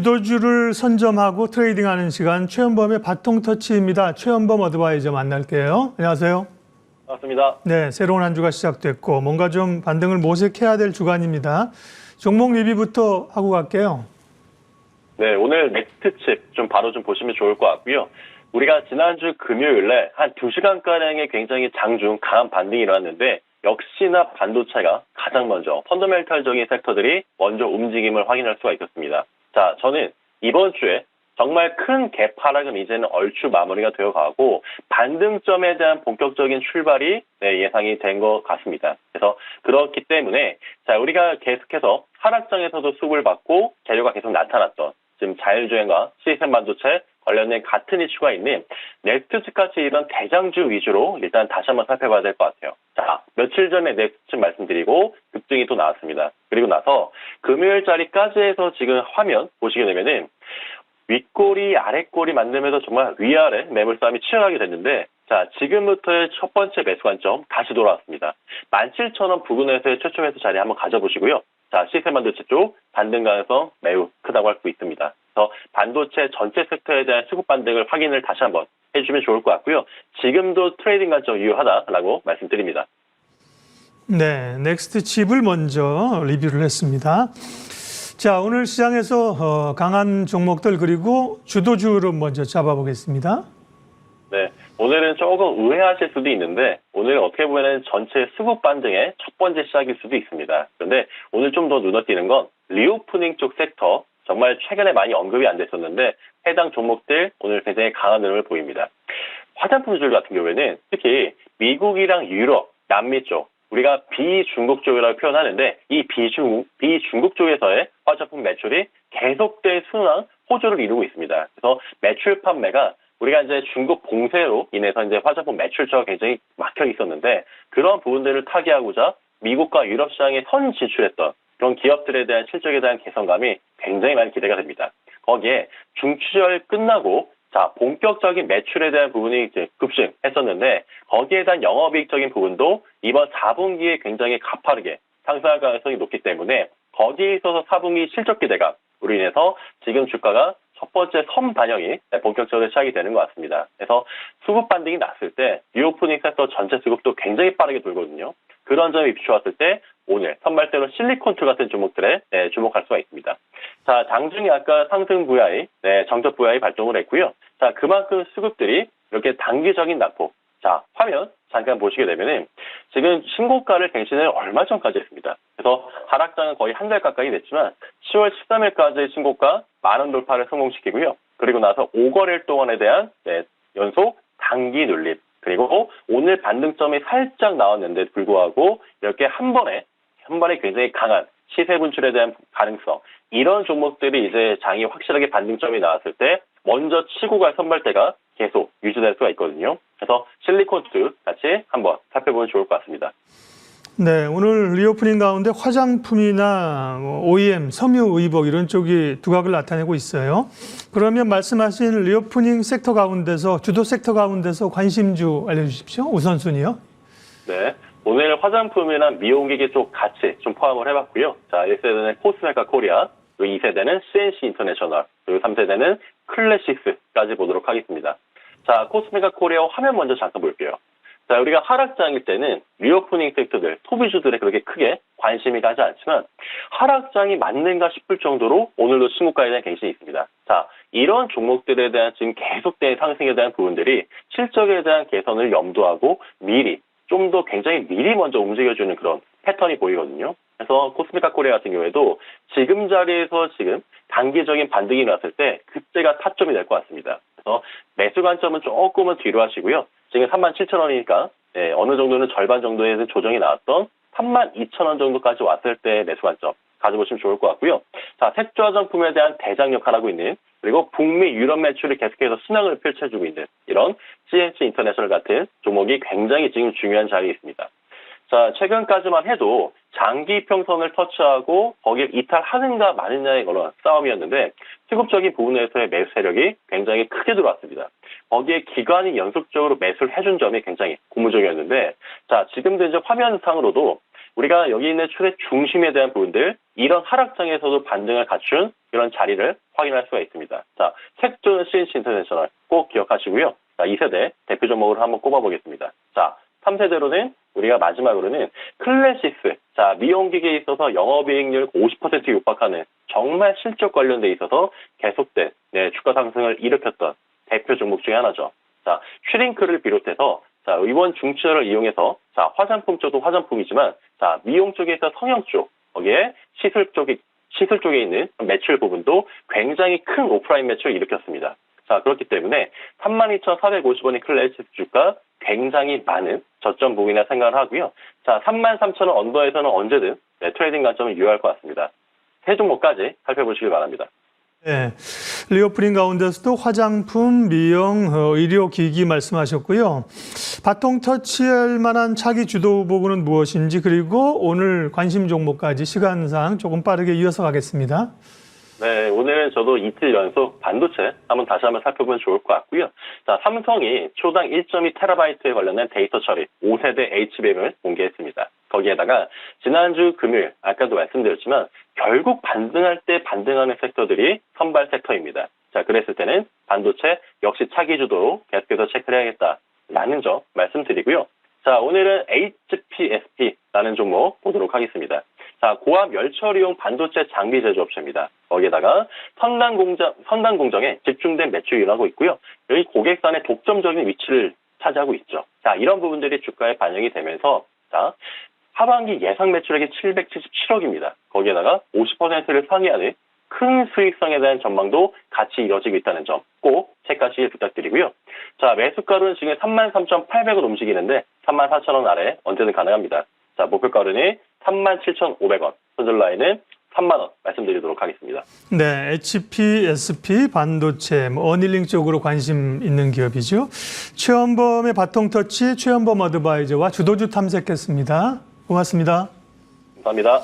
주도주를 선점하고 트레이딩하는 시간 최현범의 바통터치입니다. 최현범 어드바이저 만날게요. 안녕하세요. 반갑습니다. 네, 새로운 한 주가 시작됐고 뭔가 좀 반등을 모색해야 될 주간입니다. 종목 리뷰부터 하고 갈게요. 네, 오늘 넥스트칩 바로 보시면 좋을 것 같고요. 우리가 지난주 금요일에 한 2시간가량의 굉장히 장중 강한 반등이 일어났는데 역시나 반도체가 가장 먼저 펀더멘탈적인 섹터들이 먼저 움직임을 확인할 수가 있었습니다. 자, 저는 이번 주에 정말 큰 갭 하락은 이제는 얼추 마무리가 되어가고 반등점에 대한 본격적인 출발이 예상이 된 것 같습니다. 그래서 그렇기 때문에 자, 우리가 계속해서 하락장에서도 수급을 받고 재료가 계속 나타났던 지금 자율주행과 시스템 반도체 관련된 같은 이슈가 있는 넥스트칩같이 이런 대장주 위주로 일단 다시 한번 살펴봐야 될 것 같아요. 자, 며칠 전에 넥스트칩 말씀드리고 급등이 또 나왔습니다. 그리고 나서 금요일자리까지 해서 지금 화면 보시게 되면은 윗꼬리 아랫꼬리 만들면서 정말 위아래 매물 싸움이 치열하게 됐는데 자, 지금부터의 첫 번째 매수 관점 다시 돌아왔습니다. 17,000원 부근에서의 최초 매수 자리 한번 가져보시고요. 자, 시스템 반도체 쪽 반등 가능성 매우 크다고 할 수 있습니다. 그래서 반도체 전체 섹터에 대한 수급 반등을 확인을 다시 한번 해주시면 좋을 것 같고요. 지금도 트레이딩 관점 유효하다라고 말씀드립니다. 네, 넥스트 칩을 먼저 리뷰를 했습니다. 자, 오늘 시장에서 강한 종목들 그리고 주도주를 먼저 잡아보겠습니다. 네, 오늘은 조금 의아하실 수도 있는데 오늘은 어떻게 보면 전체 수급 반등의 첫 번째 시작일 수도 있습니다. 그런데 오늘 좀 더 눈에 띄는 건 리오프닝 쪽 섹터 정말 최근에 많이 언급이 안 됐었는데 해당 종목들 오늘 굉장히 강한 흐름을 보입니다. 화장품줄 같은 경우에는 특히 미국이랑 유럽, 남미 쪽 우리가 비중국 쪽이라고 표현하는데 이 비중국 쪽에서의 화장품 매출이 계속된 순환 호조를 이루고 있습니다. 그래서 매출 판매가 우리가 이제 중국 봉쇄로 인해서 이제 화장품 매출처가 굉장히 막혀 있었는데 그런 부분들을 타개하고자 미국과 유럽 시장에 선 진출했던 그런 기업들에 대한 실적에 대한 개선감이 굉장히 많이 기대가 됩니다. 거기에 중추절 끝나고 자, 본격적인 매출에 대한 부분이 이제 급증했었는데 거기에 대한 영업이익적인 부분도 이번 4분기에 굉장히 가파르게 상승할 가능성이 높기 때문에 거기에 있어서 4분기 실적 기대가 우로 인해서 지금 주가가 첫 번째 선 반영이 본격적으로 시작이 되는 것 같습니다. 그래서 수급 반등이 났을 때 리오프닝 섹터 전체 수급도 굉장히 빠르게 돌거든요. 그런 점이 비추었을 때 오늘 선발대로 실리콘툴 같은 종목들에 주목할 수가 있습니다. 자, 장중에 아까 상승 VI, 정적 VI 발동을 했고요. 자, 그만큼 수급들이 이렇게 단기적인 낙폭. 자, 화면 잠깐 보시게 되면은 지금 신고가를 갱신을 얼마 전까지 했습니다. 그래서 하락장은 거의 한 달 가까이 됐지만 10월 13일까지의 신고가 10,000원 돌파를 성공시키고요. 그리고 나서 5거래일 동안에 대한 연속 단기 눌림. 그리고 오늘 반등점이 살짝 나왔는데 불구하고 이렇게 한 번에 굉장히 강한 시세 분출에 대한 가능성 이런 종목들이 이제 장이 확실하게 반등점이 나왔을 때 먼저 치고 갈 선발대가 계속 유지될 수가 있거든요. 그래서 실리콘투 같이 한번 살펴보면 좋을 것 같습니다. 네, 오늘 리오프닝 가운데 화장품이나 OEM, 섬유 의복 이런 쪽이 두각을 나타내고 있어요. 그러면 말씀하신 리오프닝 섹터 가운데서 주도 sek터 가운데서 관심주 알려주십시오. 우선순위요. 네, 오늘 화장품이나 미용기기 쪽 같이 포함을 해봤고요. 자, 1세대는 코스메카 코리아, 그리고 2세대는 CNC 인터내셔널, 그리고 3세대는 클래식스까지 보도록 하겠습니다. 자, 코스메카 코리아 화면 먼저 잠깐 볼게요. 자, 우리가 하락장일 때는 리오프닝 섹터들, 소비주들에 그렇게 크게 관심이 가지 않지만 하락장이 맞는가 싶을 정도로 오늘도 신고가에 대한 갱신이 있습니다. 자, 이런 종목들에 대한 지금 계속된 상승에 대한 부분들이 실적에 대한 개선을 염두하고 미리 좀 더 굉장히 미리 먼저 움직여주는 그런 패턴이 보이거든요. 그래서 코스메카 코리아 같은 경우에도 지금 자리에서 지금 단기적인 반등이 났을 때 그때가 타점이 될 것 같습니다. 그래서 매수 관점은 조금은 뒤로 하시고요. 지금 37,000원이니까 어느 정도는 절반 정도의 조정이 나왔던 32,000원 정도까지 왔을 때 매수 관점 가져보시면 좋을 것 같고요. 자, 색조 화장품에 대한 대장 역할을 하고 있는 그리고 북미 유럽 매출이 계속해서 순항을 펼쳐주고 있는 이런 CNC 인터내셔널 같은 종목이 굉장히 지금 중요한 자리에 있습니다. 자, 최근까지만 해도 장기 평선을 터치하고 거기에 이탈하는가 마느냐의 그런 싸움이었는데 수급적인 부분에서의 매수 세력이 굉장히 크게 들어왔습니다. 거기에 기관이 연속적으로 매수를 해준 점이 굉장히 고무적이었는데 자, 지금도 이제 화면상으로도 우리가 여기 있는 추세 중심에 대한 부분들 이런 하락장에서도 반등을 갖춘 이런 자리를 확인할 수가 있습니다. 자, 색조는 CNC 인터내셔널 꼭 기억하시고요. 자, 2세대 대표 종목으로 한번 꼽아보겠습니다. 자, 3세대로는 우리가 마지막으로는 클래시스. 자, 미용기계에 있어서 영업이익률 50% 육박하는 정말 실적 관련돼 있어서 계속된 주가 상승을 일으켰던 대표 종목 중에 하나죠. 자, 슈링크를 비롯해서 자, 이번 중추열을 이용해서 자, 화장품 쪽도 화장품이지만 자, 미용 쪽에서 성형 쪽, 거기에 시술 쪽에 있는 매출 부분도 굉장히 큰 오프라인 매출을 일으켰습니다. 자, 그렇기 때문에 32,450원의 클래시스 주가 굉장히 많은 저점 부분이라 생각을 하고요. 자, 33,000원 언더에서는 언제든 트레이딩 관점을 유효할 것 같습니다. 세 종목까지 살펴보시길 바랍니다. 네, 리오프닝 가운데서도 화장품, 미용, 의료기기 말씀하셨고요. 바통 터치할 만한 차기 주도 부분은 무엇인지 그리고 오늘 관심 종목까지 시간상 조금 빠르게 이어서 가겠습니다. 네, 오늘은 저도 이틀 연속 반도체 다시 한번 살펴보면 좋을 것 같고요. 자, 삼성이 초당 1.2TB에 관련된 데이터 처리 5세대 HBM을 공개했습니다. 거기에다가 지난주 금요일, 아까도 말씀드렸지만 결국 반등할 때 반등하는 섹터들이 선발 섹터입니다. 자, 그랬을 때는 반도체 역시 차기 주도로 계속해서 체크를 해야겠다라는 점 말씀드리고요. 자, 오늘은 HPSP라는 종목 보도록 하겠습니다. 자, 고압 열처리용 반도체 장비 제조업체입니다. 거기에다가 선단 공정에 집중된 매출이 일어나고 있고요. 여기 고객선의 독점적인 위치를 차지하고 있죠. 자, 이런 부분들이 주가에 반영이 되면서 자, 하반기 예상 매출액이 777억입니다. 거기에다가 50%를 상회하는 큰 수익성에 대한 전망도 같이 이뤄지고 있다는 점 꼭 체크하시길 부탁드리고요. 자, 매수가로는 지금 33,800원 움직이는데 34,000원 아래 언제든 가능합니다. 자, 목표가로는 37,500원, 손절라인은 3만원 말씀드리도록 하겠습니다. 네, HPSP 반도체, 어닐링 쪽으로 관심 있는 기업이죠. 최원범의 바통터치, 최원범 어드바이저와 주도주 탐색했습니다. 고맙습니다. 감사합니다.